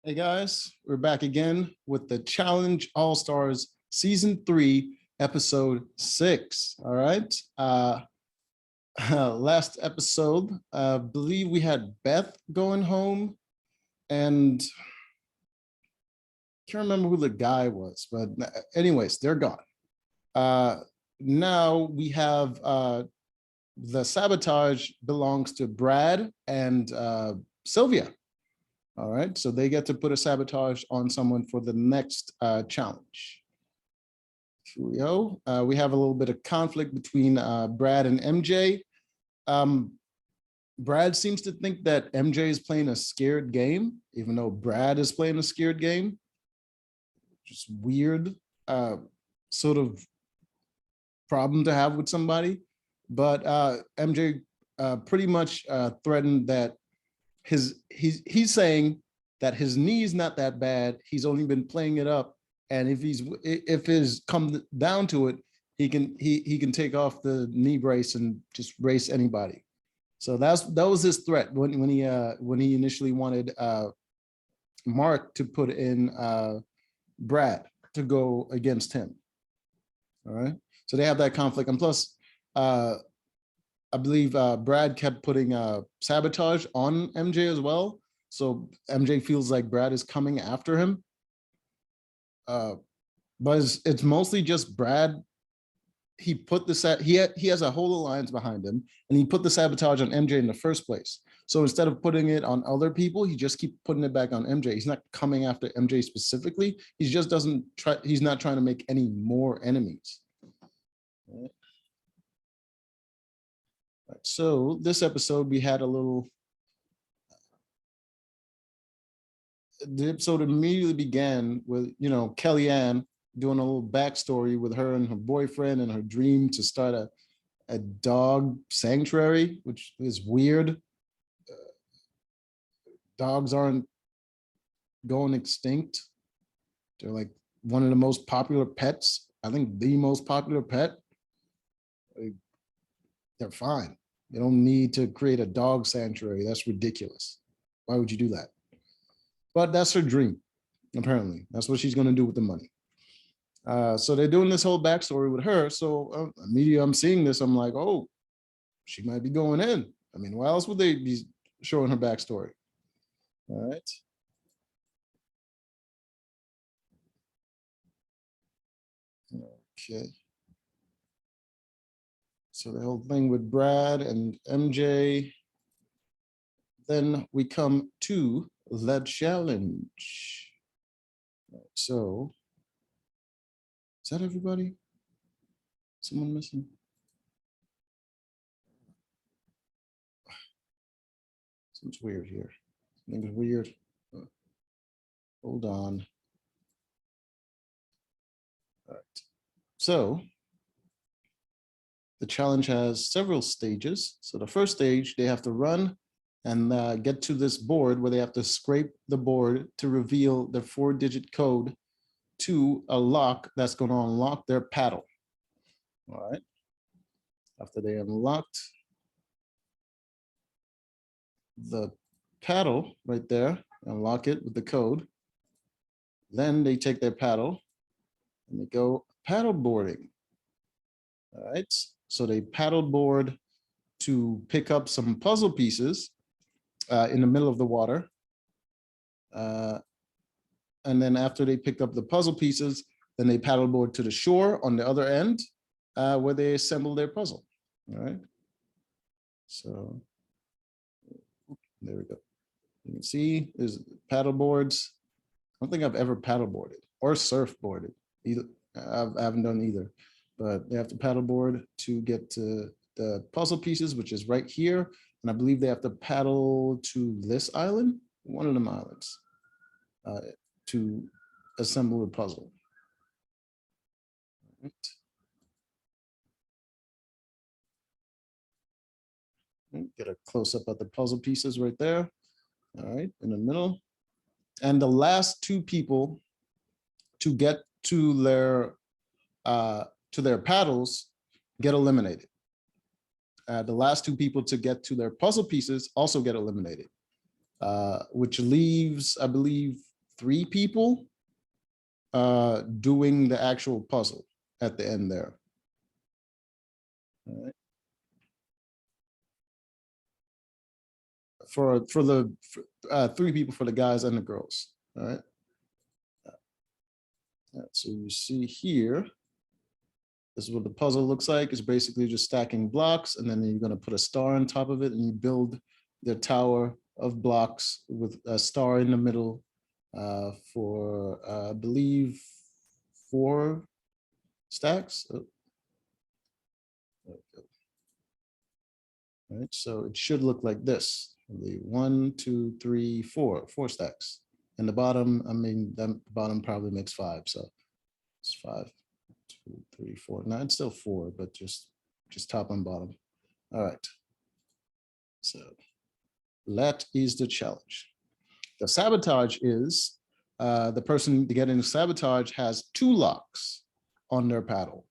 Hey guys, we're back again with the Challenge All-Stars Season 3, Episode 6. All right. Last episode, I believe we had Beth going home, and can't remember who the guy was, but anyways, they're gone. Now we have the Sabotage belongs to Brad and Sylvia. All right, so they get to put a sabotage on someone for the next challenge. Here we go. We have a little bit of conflict between Brad and MJ. Brad seems to think that MJ is playing a scared game, even though Brad is playing a scared game. Just weird sort of problem to have with somebody. But MJ pretty much threatened that he's saying that his knee is not that bad. He's only been playing it up, and if it's come down to it, he can take off the knee brace and just race anybody. So that was his threat when he initially wanted Mark to put in Brad to go against him. All right, so they have that conflict, and plus I believe Brad kept putting sabotage on MJ as well. So MJ feels like Brad is coming after him. But it's mostly just Brad. He put the he has a whole alliance behind him, and he put the sabotage on MJ in the first place. So instead of putting it on other people, he just keeps putting it back on MJ. He's not coming after MJ specifically. He just doesn't try. He's not trying to make any more enemies. Right. Right, so this episode, we had a little, the episode immediately began with, Kellyanne doing a little backstory with her and her boyfriend and her dream to start a dog sanctuary, which is weird. Dogs aren't going extinct. They're like one of the most popular pets. I think the most popular pet. They're fine. You don't need to create a dog sanctuary. That's ridiculous. Why would you do that? But that's her dream, apparently. That's what she's going to do with the money. So they're doing this whole backstory with her. So immediately I'm seeing this, I'm like, oh, she might be going in. I mean, why else would they be showing her backstory? All right. Okay. So the whole thing with Brad and MJ. Then we come to the challenge. So, is that everybody? Someone missing? Seems weird here. Something's weird. Hold on. All right. So, the challenge has several stages. So the first stage, they have to run and get to this board where they have to scrape the board to reveal the 4-digit code to a lock that's going to unlock their paddle. All right. After they unlocked the paddle right there, unlock it with the code, then they take their paddle and they go paddle boarding. All right. So they paddleboard to pick up some puzzle pieces in the middle of the water. And then after they pick up the puzzle pieces, then they paddleboard to the shore on the other end where they assemble their puzzle. All right. So there we go. You can see there's paddle boards. I don't think I've ever paddleboarded or surfboarded either. I haven't done either. But they have to paddleboard to get to the puzzle pieces, which is right here. And I believe they have to paddle to this island, one of them islands, to assemble the puzzle. All right. Get a close up at the puzzle pieces right there. All right, in the middle. And the last two people to get to their paddles get eliminated. The last two people to get to their puzzle pieces also get eliminated, which leaves, I believe, 3 people doing the actual puzzle at the end there. All right. For the 3 people for the guys and the girls. All right. So you see here, this is what the puzzle looks like. It's basically just stacking blocks, and then you're going to put a star on top of it, and you build the tower of blocks with a star in the middle for, I believe, 4 stacks. Oh. All right, so it should look like this. 1, 2, 3, 4 stacks. And the bottom, I mean, the bottom probably makes 5, so it's 5, 2, 3, 4. No, it's still 4, but just top and bottom. All right. So that is the challenge. The sabotage is the person getting sabotage has 2 locks on their paddle.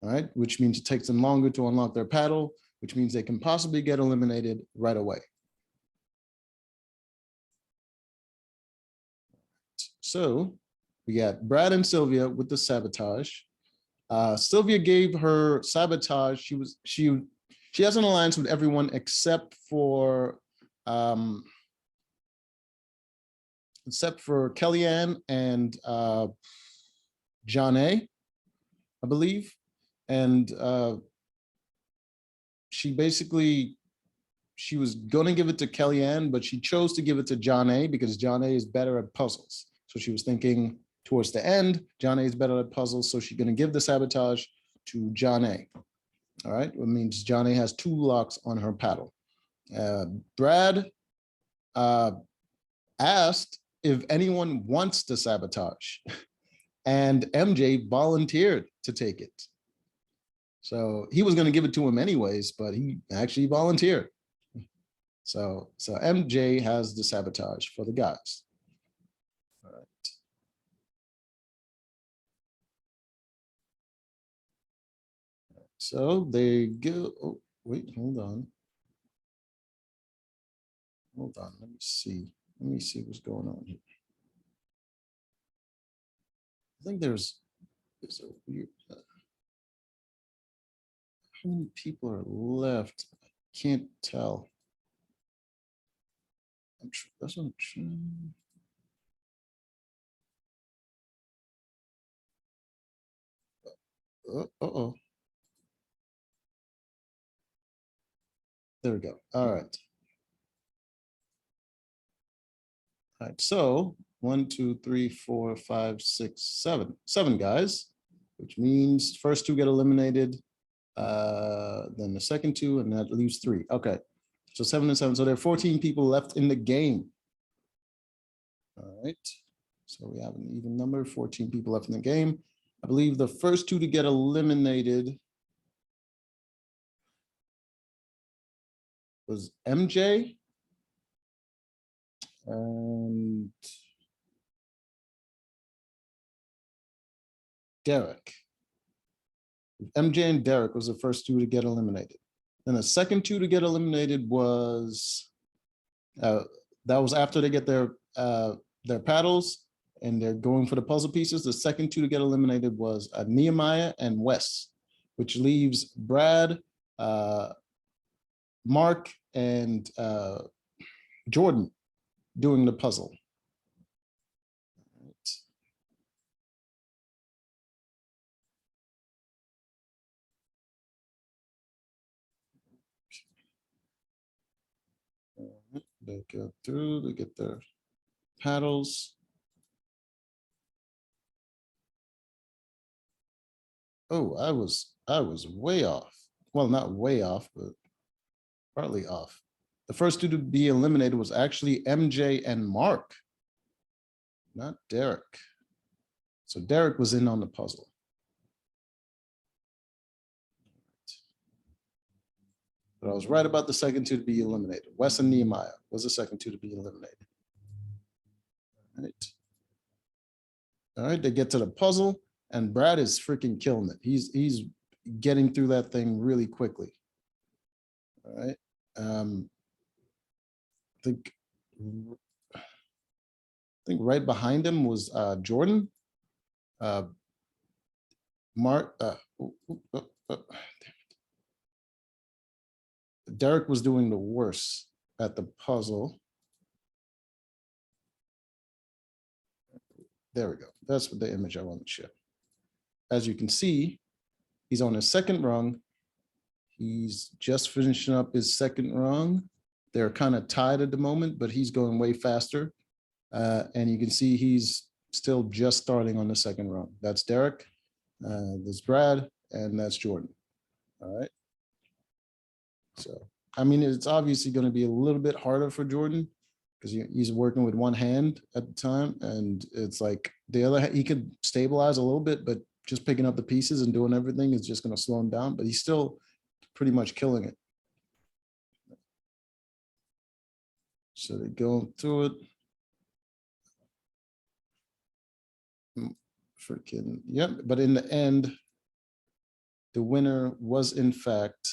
All right, which means it takes them longer to unlock their paddle, which means they can possibly get eliminated right away. So we got Brad and Sylvia with the sabotage. Sylvia gave her sabotage. She has an alliance with everyone except for Kellyanne and John A, I believe. And she was going to give it to Kellyanne, but she chose to give it to John A because John A is better at puzzles. So she was thinking towards the end, John A is better at puzzles, so she's going to give the sabotage to John A. All right, it means John A has 2 locks on her paddle. Brad asked if anyone wants the sabotage, and MJ volunteered to take it. So he was going to give it to him anyways, but he actually volunteered. So MJ has the sabotage for the guys. All right. So they go. Oh, wait, hold on. Hold on. Let me see. Let me see what's going on here. I think there's a weird. How many people are left? I can't tell. That's what I'm trying. Uh-oh. There we go. All right. All right. So 1, 2, 3, 4, 5, 6, 7. 7 guys, which means first 2 get eliminated. Then the second 2, and that leaves 3. Okay. So 7 and 7. So there are 14 people left in the game. All right. So we have an even number, 14 people left in the game. I believe the first 2 to get eliminated was MJ and Derrick. MJ and Derrick was the first 2 to get eliminated. Then the second 2 to get eliminated was that was after they get their paddles and they're going for the puzzle pieces. The second 2 to get eliminated was Nehemiah and Wes, which leaves Brad, Mark, and Jordan doing the puzzle. They go through, they get their paddles. Oh, I was way off. Well, not way off, but partly off. The first 2 to be eliminated was actually MJ and Mark, not Derrick. So Derrick was in on the puzzle. But I was right about the second 2 to be eliminated. Wes and Nehemiah was the second 2 to be eliminated. All right. All right, they get to the puzzle, and Brad is freaking killing it. He's getting through that thing really quickly. All right. I think think right behind him was Jordan. Mark, Derrick was doing the worst at the puzzle. There we go. That's what the image I want to show. As you can see, he's on his second rung. He's just finishing up his second rung. They're kind of tied at the moment, but he's going way faster. And you can see he's still just starting on the second rung. That's Derrick, that's Brad, and that's Jordan. All right. So, I mean, it's obviously going to be a little bit harder for Jordan because he's working with one hand at the time. And it's like the other, he could stabilize a little bit, but just picking up the pieces and doing everything is just going to slow him down. But he's still pretty much killing it. So they're going through it. Freaking, yep. But in the end, the winner was in fact,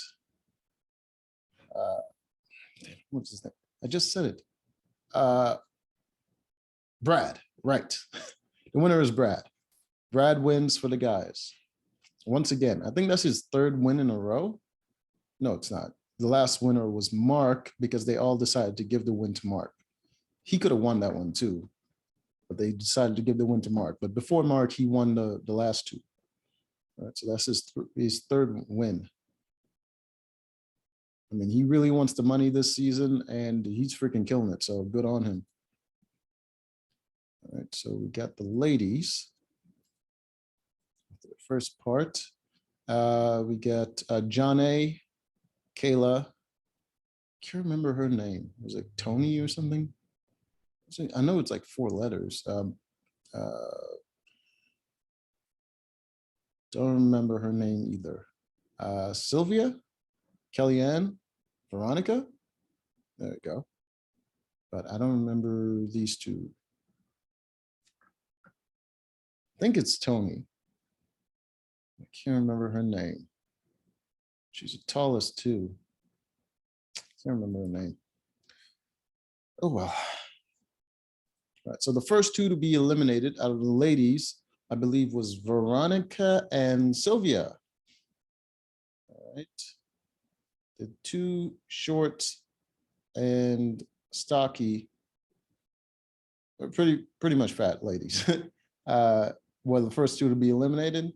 what's his name? I just said it. Brad, right. The winner is Brad. Brad wins for the guys. Once again, I think that's his third win in a row. No, it's not. The last winner was Mark because they all decided to give the win to Mark. He could have won that one too, but they decided to give the win to Mark. But before Mark, he won the last two. All right, so that's his third win. I mean, he really wants the money this season and he's freaking killing it. So good on him. All right, so we got the ladies. The first part, we got John A, Kayla. Can't remember her name. Was it Tony or something? I know it's like 4 letters. Don't remember her name either. Sylvia, Kellyanne, Veronica. There we go. But I don't remember these two. I think it's Tony. I can't remember her name. She's the tallest too. Can't remember her name. Oh well. All right, so the first two to be eliminated out of the ladies, I believe, was Veronica and Sylvia. All right. The two short and stocky, pretty much fat ladies. Were the first two to be eliminated.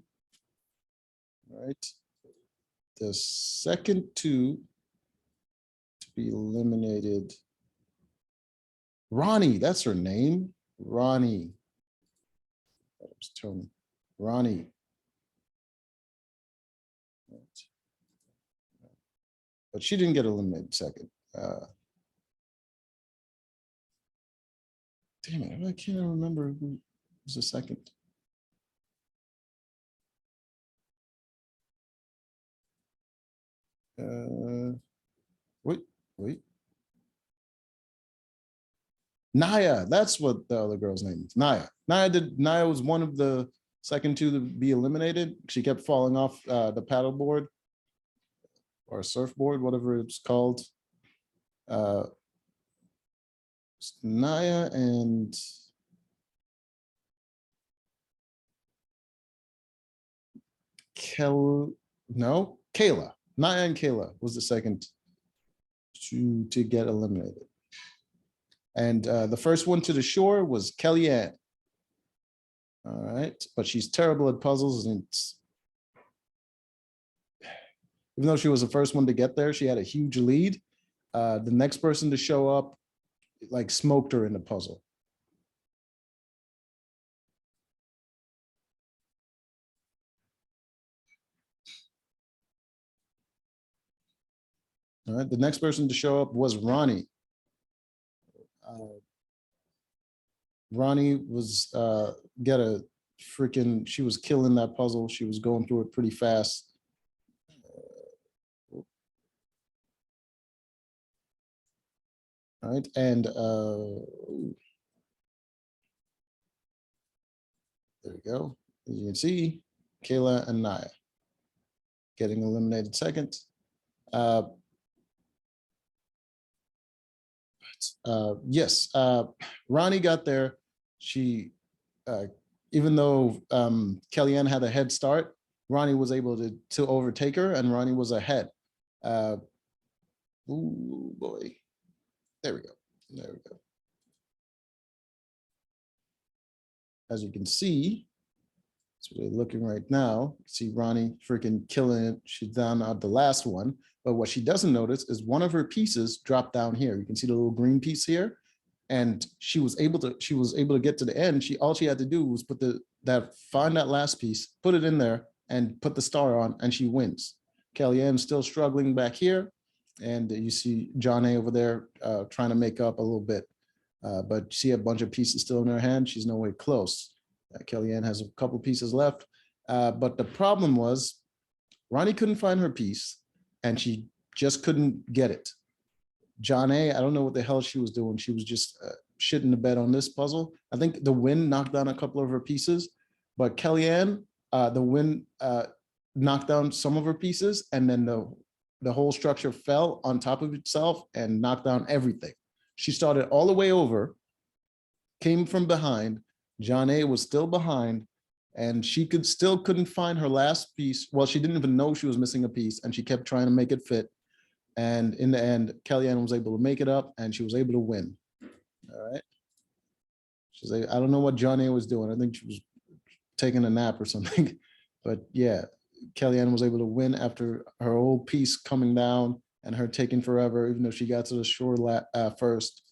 All right. The second two to be eliminated. Ronnie, that's her name. Ronnie. That was Tony. Ronnie. Right. But she didn't get eliminated second. Damn it, I can't remember who was the second. Wait. Naya, that's what the other girl's name is. Naya was one of the second two to be eliminated. She kept falling off the paddle board or surfboard, whatever it's called. Naya and Kayla. Naya and Kayla was the second to get eliminated. And the first one to the shore was Kellyanne. All right, but she's terrible at puzzles, and even though she was the first one to get there, she had a huge lead. The next person to show up, like, smoked her in the puzzle. All right, the next person to show up was Ronnie. Ronnie was she was killing that puzzle. She was going through it pretty fast. All right, and there we go. As you can see, Kayla and Naya getting eliminated second. Yes, Ronnie got there. she, even though Kellyanne had a head start, Ronnie was able to overtake her, and Ronnie was ahead. Oh boy, there we go. There we go. As you can see, that's what they're looking right now. See Ronnie freaking killing it. She's down at the last one. But what she doesn't notice is one of her pieces dropped down here. You can see the little green piece here. And she was able to get to the end. All she had to do was find that last piece, put it in there, and put the star on, and she wins. Kellyanne's still struggling back here. And you see John A over there trying to make up a little bit. But she had a bunch of pieces still in her hand. She's nowhere close. Kellyanne has a couple pieces left. But the problem was Ronnie couldn't find her piece, and she just couldn't get it. John A, I don't know what the hell she was doing. She was just shitting the bed on this puzzle. I think the wind knocked down a couple of her pieces, but Kellyanne, the wind knocked down some of her pieces, and then the whole structure fell on top of itself and knocked down everything. She started all the way over, came from behind. John A was still behind, and she couldn't find her last piece. Well, she didn't even know she was missing a piece, and she kept trying to make it fit. And in the end, Kellyanne was able to make it up, and she was able to win. All right. She's like, I don't know what John A was doing. I think she was taking a nap or something. But yeah, Kellyanne was able to win after her old piece coming down and her taking forever, even though she got to the shore first.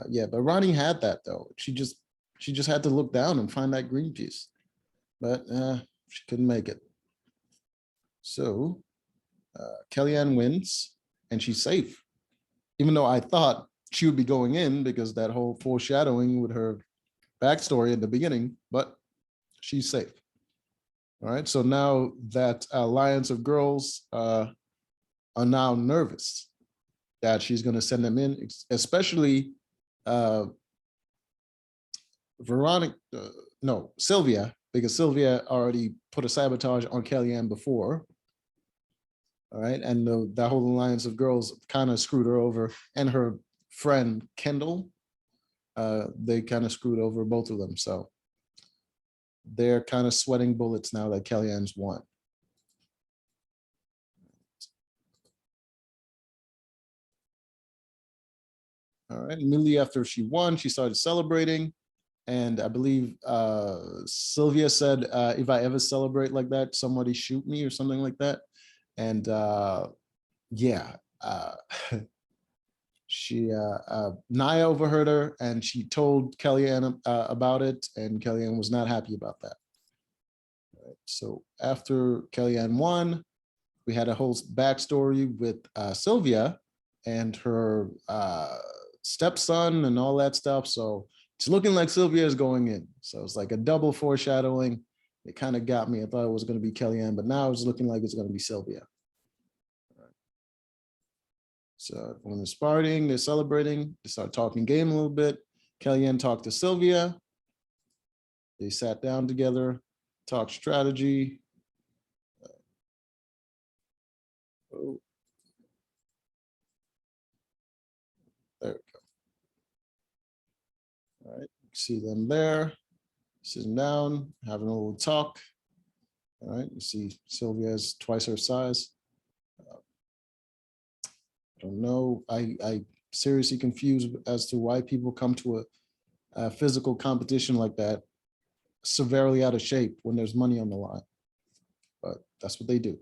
Yeah, but Ronnie had that though. She just had to look down and find that green piece, but she couldn't make it. So Kellyanne wins, and she's safe, even though I thought she would be going in because that whole foreshadowing with her backstory at the beginning, but she's safe. All right, so now that alliance of girls are now nervous that she's going to send them in, especially Sylvia, because Sylvia already put a sabotage on Kellyanne before. All right, and that whole alliance of girls kind of screwed her over, and her friend Kendall, they kind of screwed over both of them. So they're kind of sweating bullets now that Kellyanne's won. All right, immediately after she won, she started celebrating. And I believe Sylvia said, if I ever celebrate like that, somebody shoot me or something like that. And yeah, Naya overheard her, and she told Kellyanne about it, and Kellyanne was not happy about that. Right, so after Kellyanne won, we had a whole backstory with Sylvia and her stepson and all that stuff. So it's looking like Sylvia is going in. So it's like a double foreshadowing. It kind of got me. I thought it was going to be Kellyanne, but now it's looking like it's going to be Sylvia. So when they're sparring, they're celebrating, they start talking game a little bit. Kellyanne talked to Sylvia. They sat down together, talked strategy. Oh. There we go. All right, see them there, sitting down, having a little talk. All right, you see Sylvia is twice her size. I don't know. I seriously confused as to why people come to a physical competition like that severely out of shape when there's money on the line. But that's what they do.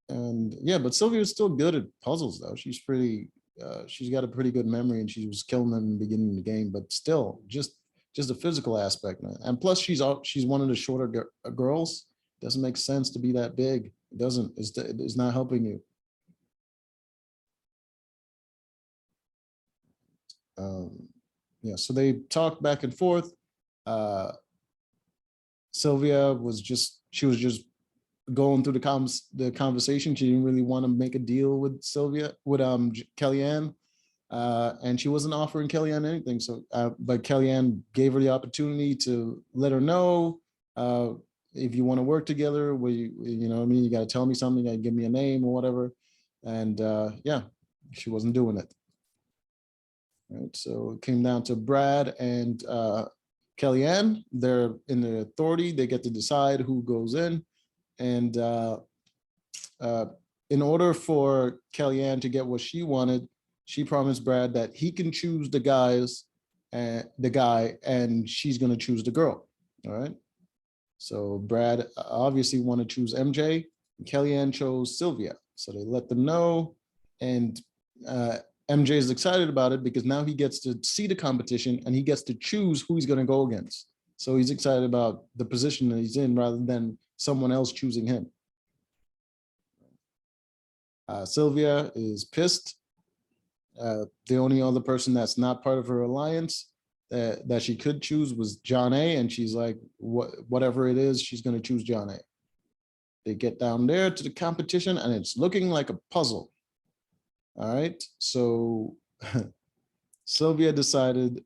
And yeah, but Sylvia's still good at puzzles though. She's got a pretty good memory, and she was killing them in the beginning of the game, but still just a physical aspect. And plus she's one of the shorter girls. Doesn't make sense to be that big. It doesn't, it's not helping you. Yeah, so they talked back and forth. Sylvia was just going through the conversation. She didn't really want to make a deal with Kellyanne, and she wasn't offering Kellyanne anything. So, but Kellyanne gave her the opportunity to let her know, if you want to work together, you know what I mean, you got to tell me something, you got to give me a name or whatever. And yeah, she wasn't doing it. Right, so it came down to Brad and Kellyanne. They're in the authority. They get to decide who goes in. And in order for Kellyanne to get what she wanted, she promised Brad that he can choose the guy, and she's going to choose the girl. All right. So Brad obviously wanted to choose MJ. And Kellyanne chose Sylvia. So they let them know, and MJ is excited about it because now he gets to see the competition and he gets to choose who he's going to go against. So he's excited about the position that he's in rather than someone else choosing him. Sylvia is pissed. The only other person that's not part of her alliance that she could choose was John A. And she's like, whatever it is, she's going to choose John A. They get down there to the competition and it's looking like a puzzle. All right. So Sylvia decided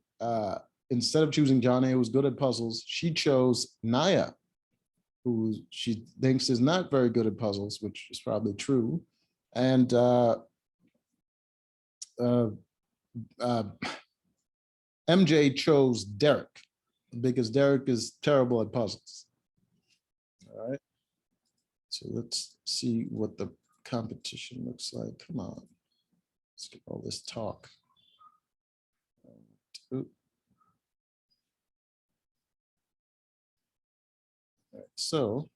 instead of choosing John A, who's good at puzzles, she chose Naya, who she thinks is not very good at puzzles, which is probably true. And MJ chose Derrick because Derrick is terrible at puzzles. All right. So let's see what the competition looks like. Come on. Let's get all this talk. All right, so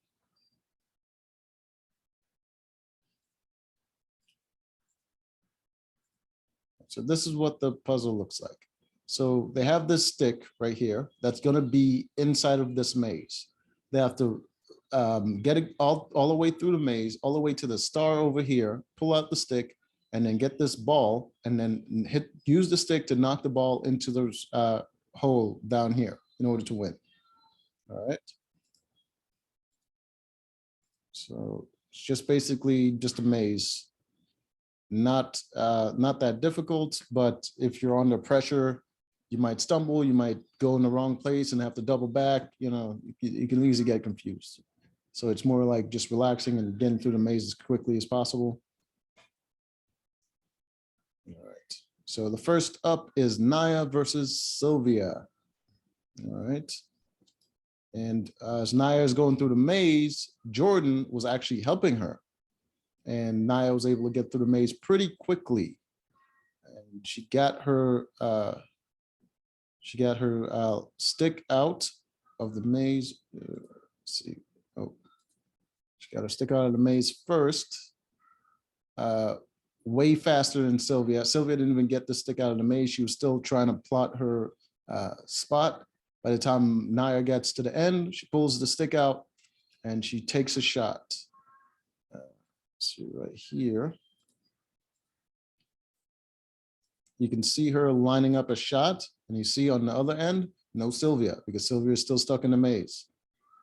this is what the puzzle looks like. So they have this stick right here that's going to be inside of this maze. They have to get it all the way through the maze, all the way to the star over here, pull out the stick, and then get this ball, and then use the stick to knock the ball into the hole down here in order to win. All right. So it's just basically just a maze. Not that difficult, but if you're under pressure, you might stumble, you might go in the wrong place and have to double back. You know, you can easily get confused. So it's more like just relaxing and getting through the maze as quickly as possible. All right. So the first up is Naya versus Sylvia. All right. And as Naya is going through the maze, Jordan was actually helping her. And Naya was able to get through the maze pretty quickly. And she got her stick out of the maze. Let's see. Oh, she got her stick out of the maze first. Way faster than Sylvia. Sylvia didn't even get the stick out of the maze. She was still trying to plot her spot. By the time Naya gets to the end, she pulls the stick out and she takes a shot. See right here. You can see her lining up a shot, and you see on the other end, no Sylvia, because Sylvia is still stuck in the maze.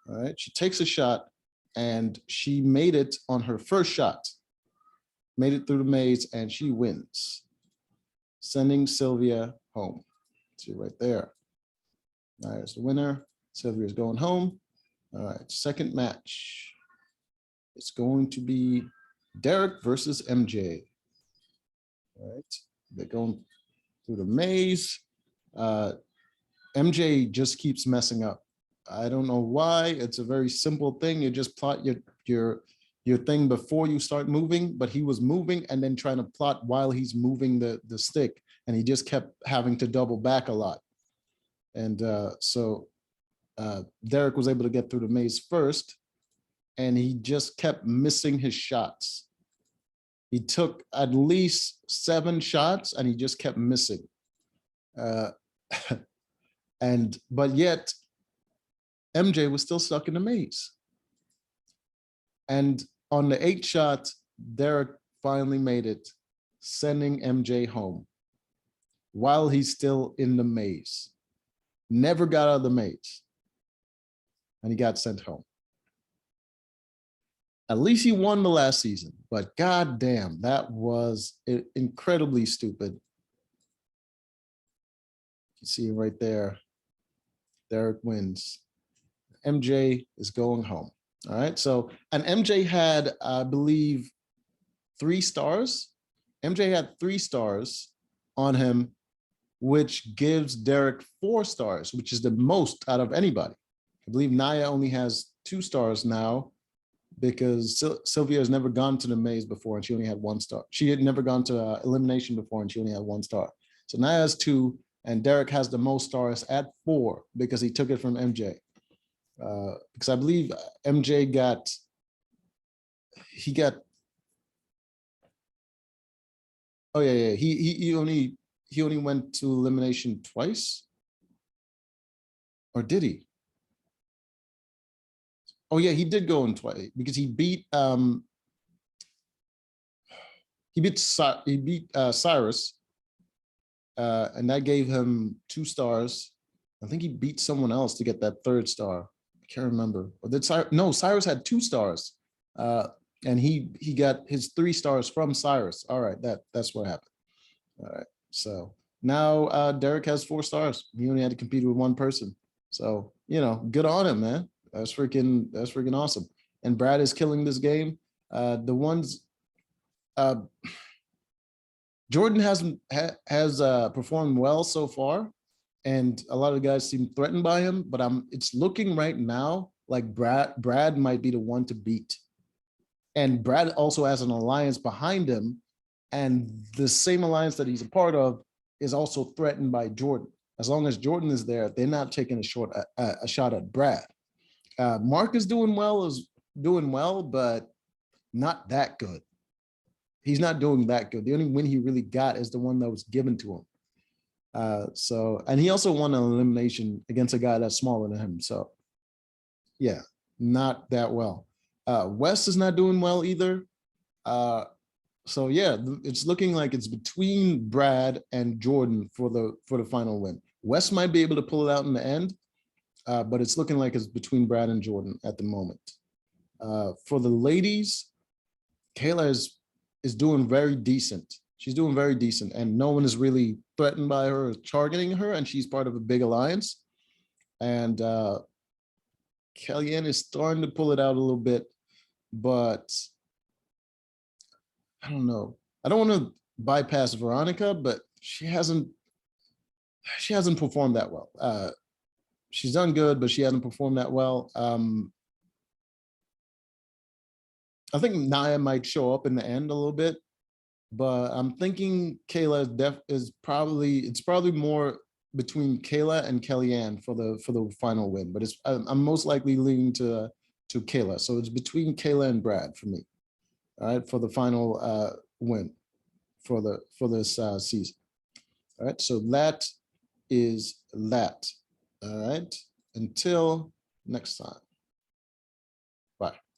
All right, she takes a shot, and she made it on her first shot. Made it through the maze, and she wins, sending Sylvia home. See right there. There's the winner. Sylvia's going home. All right, second match. It's going to be Derrick versus MJ. All right, they're going through the maze. MJ just keeps messing up. I don't know why. It's a very simple thing. You just plot your thing before you start moving, but he was moving and then trying to plot while he's moving the stick, and he just kept having to double back a lot. And so Derrick was able to get through the maze first, and he just kept missing his shots. He took at least 7 shots and he just kept missing. But yet MJ was still stuck in the maze. And on the 8th shot, Derrick finally made it, sending MJ home while he's still in the maze. Never got out of the maze. And he got sent home. At least he won the last season, but goddamn, that was incredibly stupid. You see right there, Derrick wins. MJ is going home. All right, so, and MJ had, I believe, 3 stars. MJ had 3 stars on him which gives Derrick 4 stars, which is the most out of anybody. I believe Naya only has 2 stars now because Sylvia has never gone to the maze before and she only had 1 star. She had never gone to elimination before and she only had 1 star. So Naya has 2 and Derrick has the most stars at 4 because he took it from MJ. Because I believe MJ got, oh yeah, he only went to elimination twice, or did he? Oh yeah, he did go in twice because he beat Cyrus, and that gave him 2 stars. I think he beat someone else to get that 3rd star. I can't remember. Or did Cyrus? No, Cyrus had 2 stars, and he got his 3 stars from Cyrus. All right, that's what happened. All right, so now Derrick has 4 stars. He only had to compete with 1 person. So good on him, man. That's freaking awesome. And Brad is killing this game. The ones Jordan has performed well so far, and a lot of the guys seem threatened by him. But it's looking right now like Brad might be the one to beat. And Brad also has an alliance behind him, and the same alliance that he's a part of is also threatened by Jordan. As long as Jordan is there, they're not taking a shot at Brad. Mark is doing well, but not that good. He's not doing that good. The only win he really got is the one that was given to him. And he also won an elimination against a guy that's smaller than him. So yeah, not that well. Wes is not doing well either. So yeah, it's looking like it's between Brad and Jordan for the final win. Wes might be able to pull it out in the end, but it's looking like it's between Brad and Jordan at the moment. For the ladies, Kayla is doing very decent. She's doing very decent, and no one is really threatened by her or targeting her, and she's part of a big alliance. And Kellyanne is starting to pull it out a little bit, but I don't know. I don't want to bypass Veronica, but she hasn't performed that well. She's done good, but she hasn't performed that well. I think Naya might show up in the end a little bit, but I'm thinking Kayla is probably more between Kayla and Kellyanne for the final win. But I'm most likely leaning to Kayla, so it's between Kayla and Brad for me. All right, for the final win for this season. All right, so that is that. All right, until next time. Bye.